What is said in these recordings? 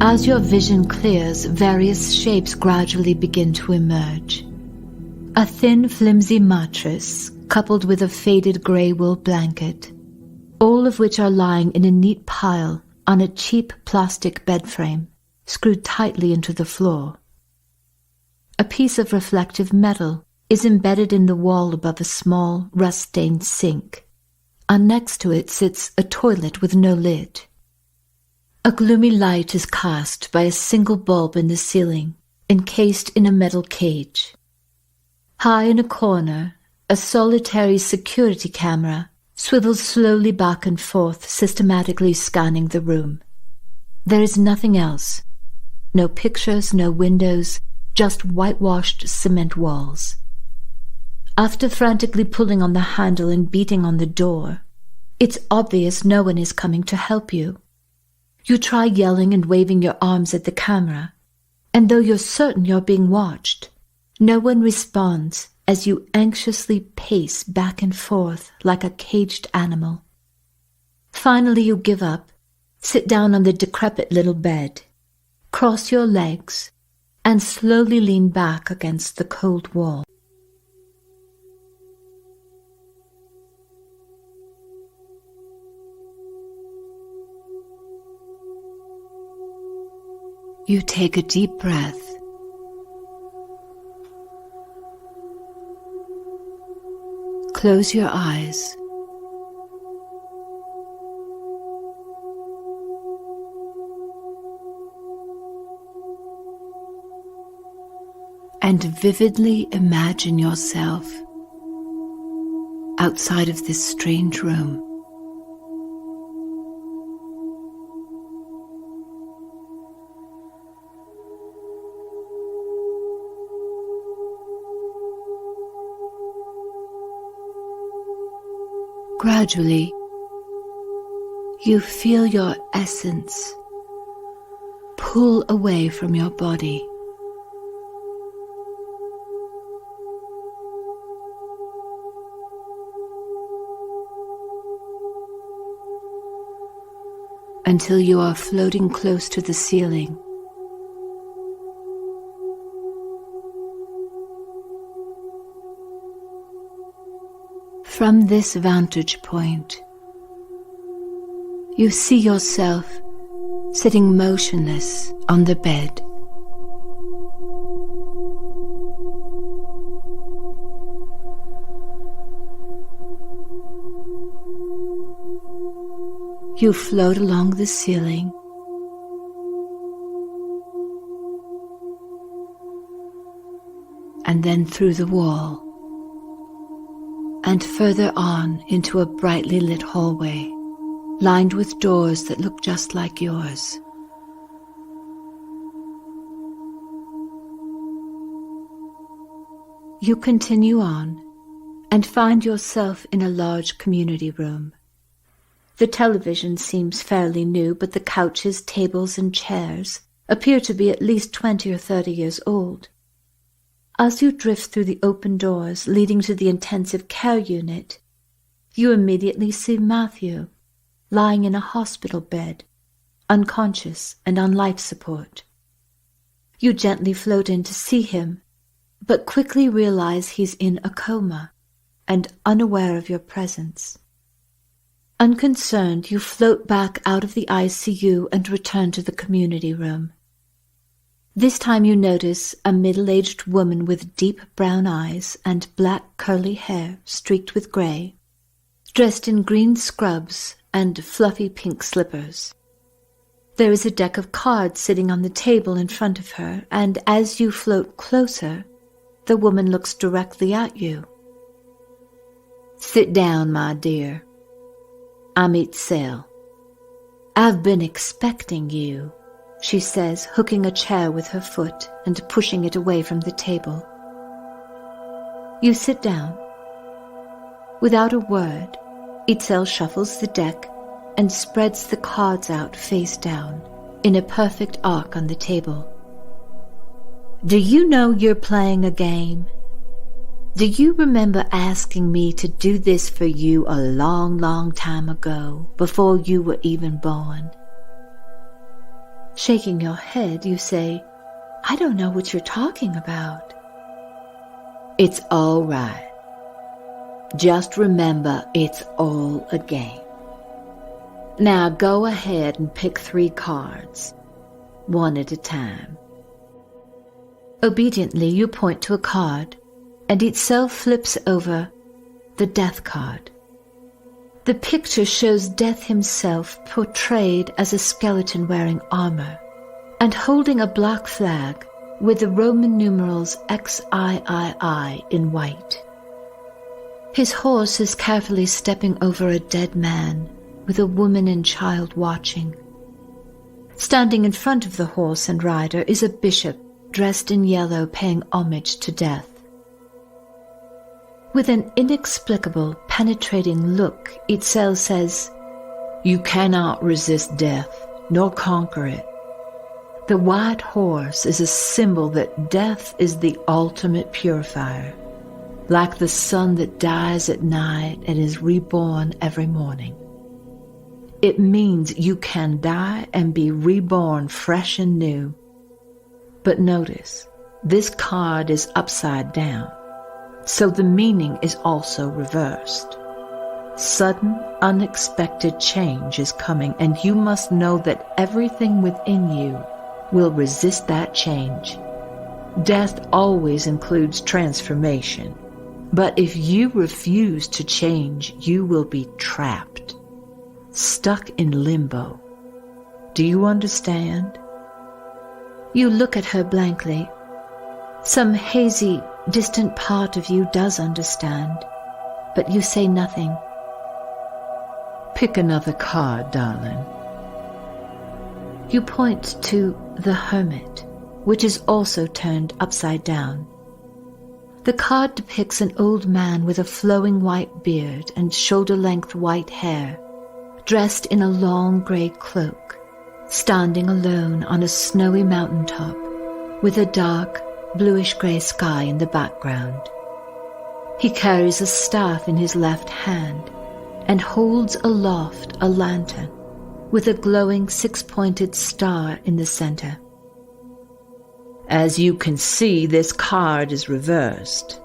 As your vision clears, various shapes gradually begin to emerge. A thin, flimsy mattress, coupled with a faded grey wool blanket, all of which are lying in a neat pile on a cheap plastic bed frame, screwed tightly into the floor. A piece of reflective metal is embedded in the wall above a small, rust-stained sink, and next to it sits a toilet with no lid. A gloomy light is cast by a single bulb in the ceiling, encased in a metal cage. High in a corner, a solitary security camera swivels slowly back and forth, systematically scanning the room. There is nothing else. No pictures, no windows, just whitewashed cement walls. After frantically pulling on the handle and beating on the door, it's obvious no one is coming to help you. You try yelling and waving your arms at the camera, and though you're certain you're being watched, no one responds as you anxiously pace back and forth like a caged animal. Finally you give up, sit down on the decrepit little bed, cross your legs, and slowly lean back against the cold wall. You take a deep breath. Close your eyes. And vividly imagine yourself outside of this strange room. Gradually, you feel your essence pull away from your body. Until you are floating close to the ceiling. From this vantage point, you see yourself sitting motionless on the bed. You float along the ceiling, and then through the wall, and further on into a brightly lit hallway, lined with doors that look just like yours. You continue on and find yourself in a large community room. The television seems fairly new, but the couches, tables, and chairs appear to be at least 20 or 30 years old. As you drift through the open doors leading to the intensive care unit, you immediately see Matthew, lying in a hospital bed, unconscious and on life support. You gently float in to see him, but quickly realize he's in a coma and unaware of your presence. Unconcerned, you float back out of the ICU and return to the community room. This time you notice a middle-aged woman with deep brown eyes and black curly hair streaked with grey, dressed in green scrubs and fluffy pink slippers. There is a deck of cards sitting on the table in front of her, and as you float closer, the woman looks directly at you. "Sit down, my dear. I'm Itzel. I've been expecting you," she says, hooking a chair with her foot and pushing it away from the table. You sit down. Without a word, Itzel shuffles the deck and spreads the cards out face down in a perfect arc on the table. "Do you know you're playing a game? Do you remember asking me to do this for you a long, long time ago, before you were even born?" Shaking your head, you say, I don't know what you're talking about. It's all right. Just remember, it's all a game. Now go ahead and pick 3 cards, one at a time. Obediently, you point to a card, and itself flips over the Death card. The picture shows Death himself portrayed as a skeleton wearing armor and holding a black flag with the Roman numerals XIII in white. His horse is carefully stepping over a dead man with a woman and child watching. Standing in front of the horse and rider is a bishop dressed in yellow paying homage to Death. With an inexplicable, penetrating look, Itzel says, You cannot resist death, nor conquer it. The white horse is a symbol that death is the ultimate purifier, like the sun that dies at night and is reborn every morning. It means you can die and be reborn fresh and new. But notice, this card is upside down, so the meaning is also reversed. Sudden, unexpected change is coming, and you must know that everything within you will resist that change. Death always includes transformation, but if you refuse to change, you will be trapped, stuck in limbo. Do you understand? You look at her blankly. Some hazy, distant part of you does understand, but you say nothing. Pick another card, darling. You point to the Hermit, which is also turned upside down. The card depicts an old man with a flowing white beard and shoulder-length white hair, dressed in a long gray cloak, standing alone on a snowy mountaintop with a dark, bluish-gray sky in the background. He carries a staff in his left hand and holds aloft a lantern with a glowing 6-pointed star in the center. As you can see, this card is reversed,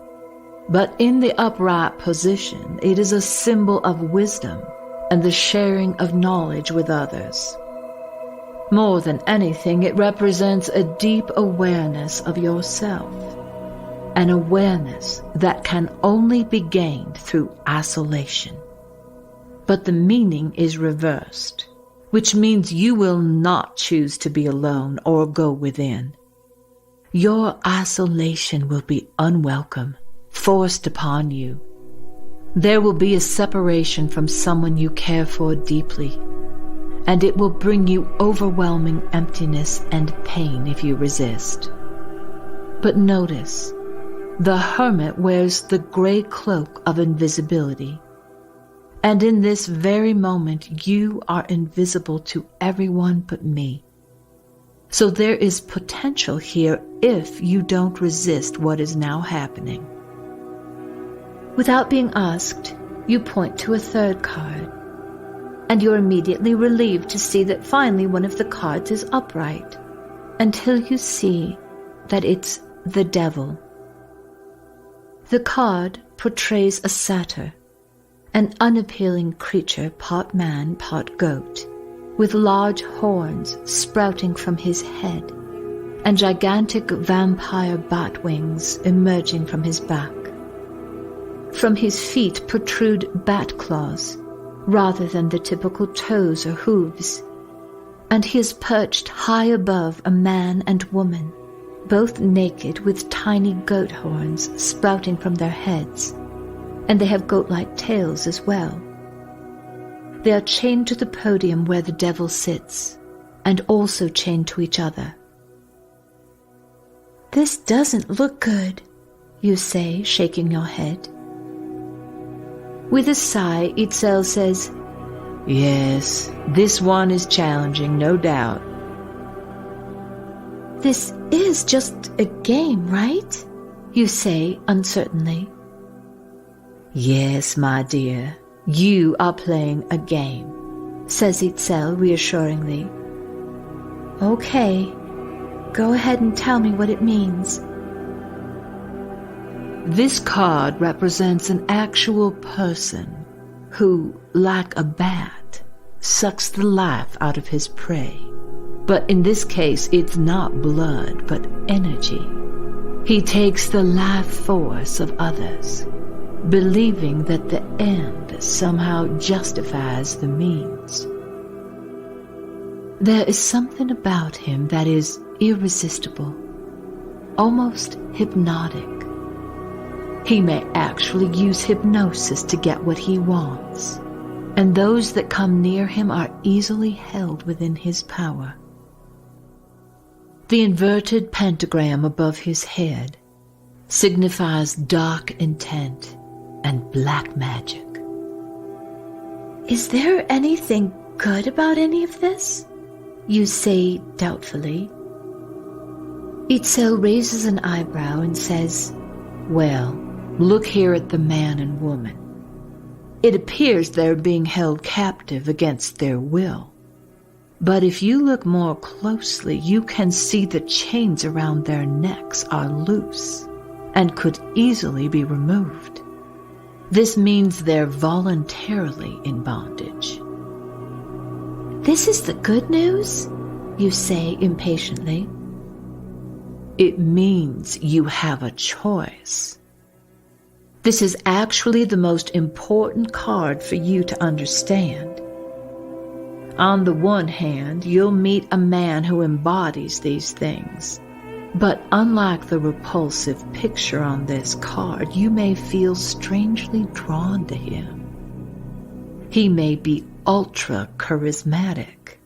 but in the upright position, it is a symbol of wisdom and the sharing of knowledge with others. More than anything, it represents a deep awareness of yourself, an awareness that can only be gained through isolation. But the meaning is reversed, which means you will not choose to be alone or go within. Your isolation will be unwelcome, forced upon you. There will be a separation from someone you care for deeply, and it will bring you overwhelming emptiness and pain if you resist. But notice, the hermit wears the gray cloak of invisibility, and in this very moment you are invisible to everyone but me. So there is potential here if you don't resist what is now happening. Without being asked, you point to a third card, and you're immediately relieved to see that finally one of the cards is upright, until you see that it's the Devil. The card portrays a satyr, an unappealing creature, part man, part goat, with large horns sprouting from his head and gigantic vampire bat wings emerging from his back. From his feet protrude bat claws, rather than the typical toes or hooves, and he is perched high above a man and woman, both naked with tiny goat horns sprouting from their heads, and they have goat-like tails as well. They are chained to the podium where the Devil sits, and also chained to each other. This doesn't look good, you say, shaking your head. With a sigh, Itzel says, Yes, this one is challenging, no doubt. This is just a game, right? You say uncertainly. Yes, my dear, you are playing a game, says Itzel reassuringly. Okay, go ahead and tell me what it means. This card represents an actual person who, like a bat, sucks the life out of his prey. But in this case, it's not blood, but energy. He takes the life force of others, believing that the end somehow justifies the means. There is something about him that is irresistible, almost hypnotic. He may actually use hypnosis to get what he wants, and those that come near him are easily held within his power. The inverted pentagram above his head signifies dark intent and black magic. Is there anything good about any of this? You say doubtfully. Itzel raises an eyebrow and says, Well, look here at the man and woman. It appears they're being held captive against their will. But if you look more closely, you can see the chains around their necks are loose and could easily be removed. This means they're voluntarily in bondage. This is the good news? You say impatiently. It means you have a choice. This is actually the most important card for you to understand. On the one hand, you'll meet a man who embodies these things. But unlike the repulsive picture on this card, you may feel strangely drawn to him. He may be ultra charismatic.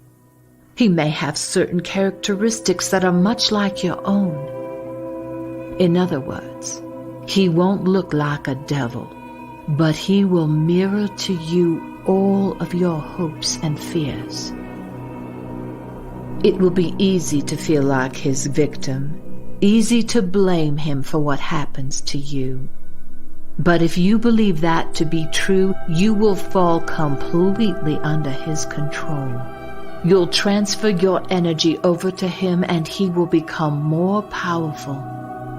He may have certain characteristics that are much like your own. In other words, he won't look like a devil, but he will mirror to you all of your hopes and fears. It will be easy to feel like his victim, easy to blame him for what happens to you. But if you believe that to be true, you will fall completely under his control. You'll transfer your energy over to him and he will become more powerful,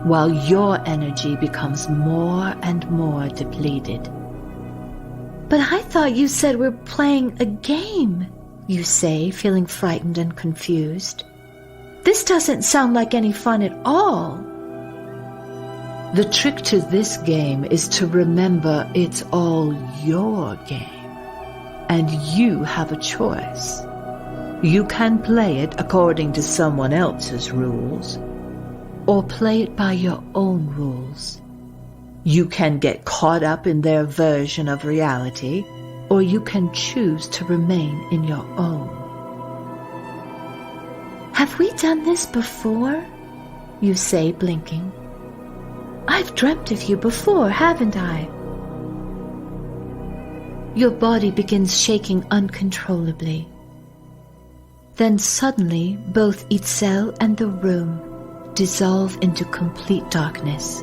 while your energy becomes more and more depleted. But I thought you said we're playing a game, you say, feeling frightened and confused. This doesn't sound like any fun at all. The trick to this game is to remember it's all your game, and you have a choice. You can play it according to someone else's rules, or play it by your own rules. You can get caught up in their version of reality, or you can choose to remain in your own. Have we done this before? You say, blinking. I've dreamt of you before, haven't I? Your body begins shaking uncontrollably. Then suddenly, both Itzel and the room dissolve into complete darkness.